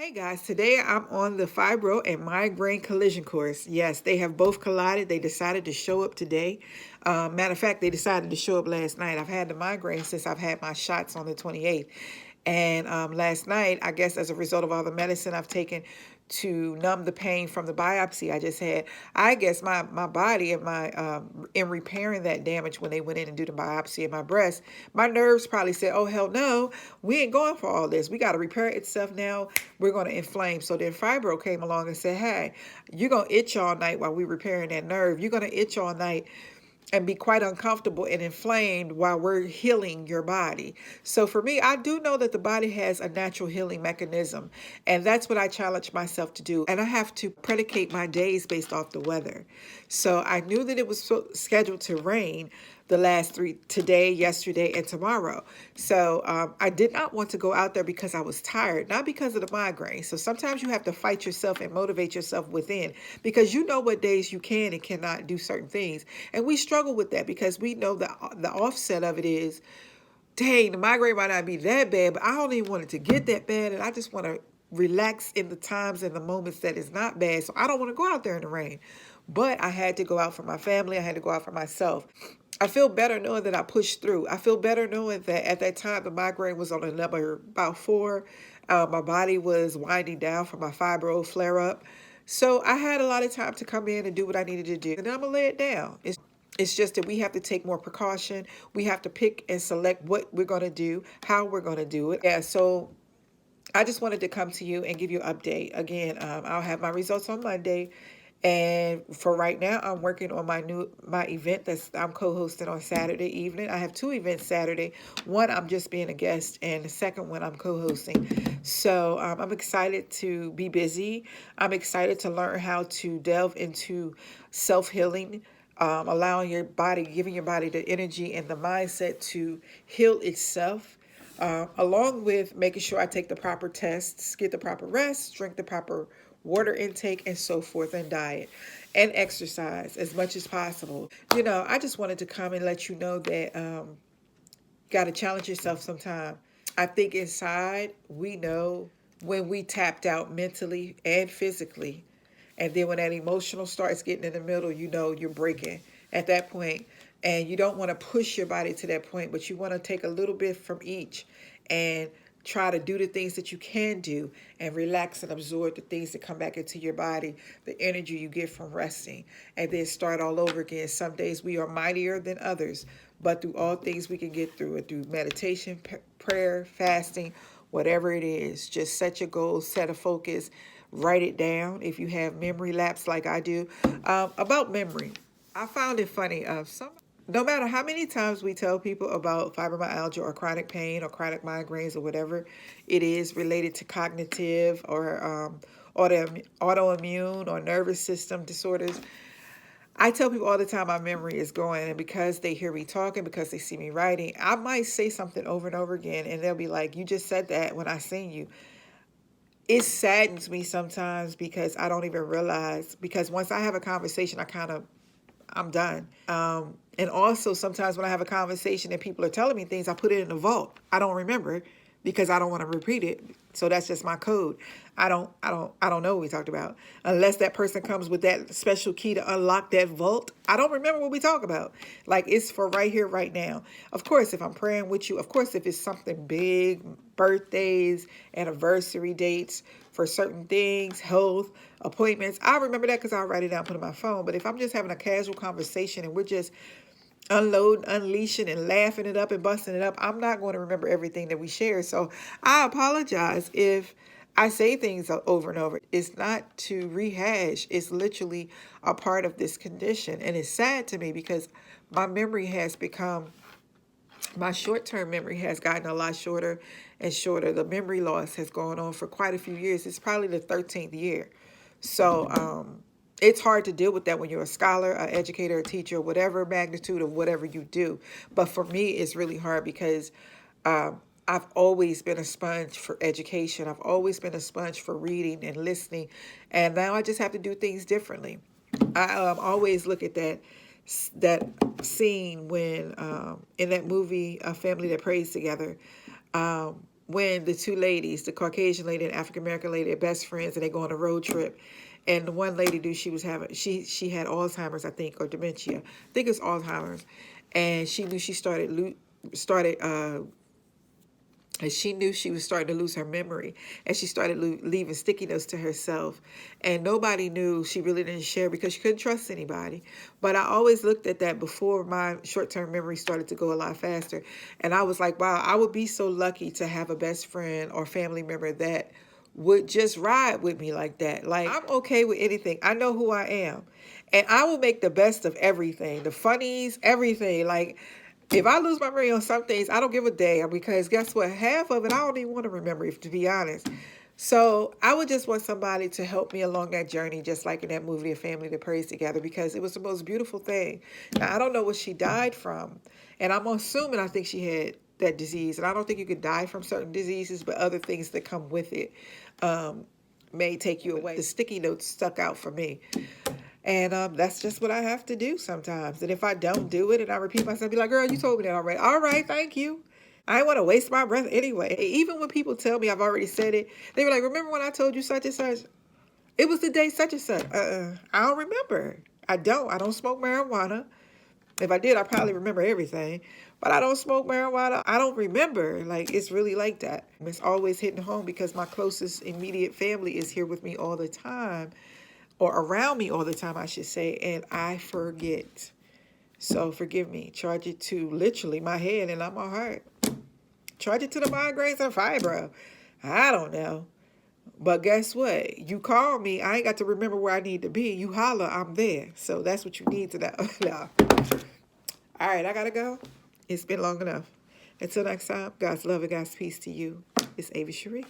Hey guys, today I'm on the Fibro and Migraine collision course. Yes, they have both collided. They decided to show up today. Matter of fact, they decided to show up last night. I've had the migraine since I've had my shots on the 28th. And last night, I guess as a result of all the medicine I've taken to numb the pain from the biopsy I just had, I guess my body and my in repairing that damage when they went in and do the biopsy in my breast, my nerves probably said, oh hell no, we ain't going for all this. We got to repair itself now. We're going to inflame. So then Fibro came along and said, hey, you're going to itch all night while we're repairing that nerve. You're going to itch all night and be quite uncomfortable and inflamed while we're healing your body. So for me, I do know that the body has a natural healing mechanism, and that's what I challenge myself to do. And I have to predicate my days based off the weather. So I knew that it was scheduled to rain the last three, today, yesterday, and tomorrow. So I did not want to go out there because I was tired, not because of the migraine. So sometimes you have to fight yourself and motivate yourself within, because you know what days you can and cannot do certain things. And we struggle with that because we know the offset of it is, dang, the migraine might not be that bad, but I don't even want it to get that bad, and I just want to relax in the times and the moments that is not bad. So I don't want to go out there in the rain. But I had to go out for my family. I had to go out for myself. I feel better knowing that I pushed through. I feel better knowing that at that time the migraine was on a number about 4. My body was winding down from my fibro flare up. So I had a lot of time to come in and do what I needed to do. And I'm going to lay it down. It's just that we have to take more precaution. We have to pick and select what we're going to do, how we're going to do it. Yeah, so I just wanted to come to you and give you an update. Again, I'll have my results on Monday. And for right now, I'm working on my event that's I'm co-hosting on Saturday evening. I have 2 events Saturday. One, I'm just being a guest, and the second one, I'm co-hosting. So I'm excited to be busy. I'm excited to learn how to delve into self-healing, allowing your body, giving your body the energy and the mindset to heal itself. Along with making sure I take the proper tests, get the proper rest, drink the proper water intake, and so forth, and diet and exercise as much as possible. I just wanted to come and let you know that got to challenge yourself sometime. I think inside we know when we tapped out mentally and physically. And then when that emotional starts getting in the middle, you know you're breaking at that point. And you don't want to push your body to that point, but you want to take a little bit from each and try to do the things that you can do and relax and absorb the things that come back into your body, the energy you get from resting, and then start all over again. Some days we are mightier than others, but through all things we can get through it, through meditation, prayer, fasting, whatever it is. Just set your goals, set a focus, write it down if you have memory lapse like I do. About memory, I found it funny. No matter how many times we tell people about fibromyalgia or chronic pain or chronic migraines or whatever it is related to cognitive or autoimmune or nervous system disorders, I tell people all the time my memory is going, and because they hear me talking, because they see me writing, I might say something over and over again, and they'll be like, you just said that when I seen you. It saddens me sometimes because I don't even realize, because once I have a conversation, I'm done. And also sometimes when I have a conversation and people are telling me things, I put it in the vault. I don't remember because I don't want to repeat it. So that's just my code. I don't know what we talked about. Unless that person comes with that special key to unlock that vault, I don't remember what we talk about. Like, it's for right here, right now. Of course, if I'm praying with you, of course, if it's something big, birthdays, anniversary dates for certain things, health, appointments, I remember that because I'll write it down, put it on my phone. But if I'm just having a casual conversation and we're just unloading, unleashing, and laughing it up and busting it up, I'm not going to remember everything that we share. So I apologize if I say things over and over. It's not to rehash. It's literally a part of this condition. And it's sad to me because my memory has become, my short-term memory has gotten a lot shorter and shorter. The memory loss has gone on for quite a few years. It's probably the 13th year. So it's hard to deal with that when you're a scholar, an educator, a teacher, whatever magnitude of whatever you do. But for me, it's really hard because I've always been a sponge for education. I've always been a sponge for reading and listening. And now I just have to do things differently. I always look at that scene when in that movie, A Family That Prays Together, when the two ladies, the Caucasian lady and African American lady, are best friends, and they go on a road trip. And the one lady knew she was having, she had Alzheimer's, I think, or dementia. I think it's Alzheimer's, and she knew she and she knew she was starting to lose her memory, and she started leaving sticky notes to herself, and nobody knew. She really didn't share because she couldn't trust anybody. But I always looked at that before my short-term memory started to go a lot faster, and I was like, wow, I would be so lucky to have a best friend or family member that would just ride with me like that. Like, I'm okay with anything. I know who I am, and I will make the best of everything, the funnies, everything. Like, if I lose my memory on some things, I don't give a damn, because guess what? Half of it, I don't even want to remember, if to be honest. So I would just want somebody to help me along that journey, just like in that movie, A Family That Prays Together, because it was the most beautiful thing. Now, I don't know what she died from, and I'm assuming, I think she had that disease, and I don't think you could die from certain diseases, but other things that come with it may take you away. The sticky notes stuck out for me. And that's just what I have to do sometimes. And if I don't do it and I repeat myself, be like, girl, you told me that already. All right, thank you. I ain't want to waste my breath anyway. Even when people tell me I've already said it, they were like, remember when I told you such and such? It was the day such and such. I don't remember. I don't smoke marijuana. If I did, I probably remember everything. But I don't smoke marijuana. I don't remember. Like, it's really like that. It's always hitting home because my closest immediate family is here with me all the time, or around me all the time, I should say, and I forget. So forgive me. Charge it to literally my head and not my heart. Charge it to the migraines and fibro. I don't know. But guess what? You call me, I ain't got to remember where I need to be. You holler, I'm there. So that's what you need to know. No. All right, I got to go. It's been long enough. Until next time, God's love and God's peace to you. It's Avis Cherie.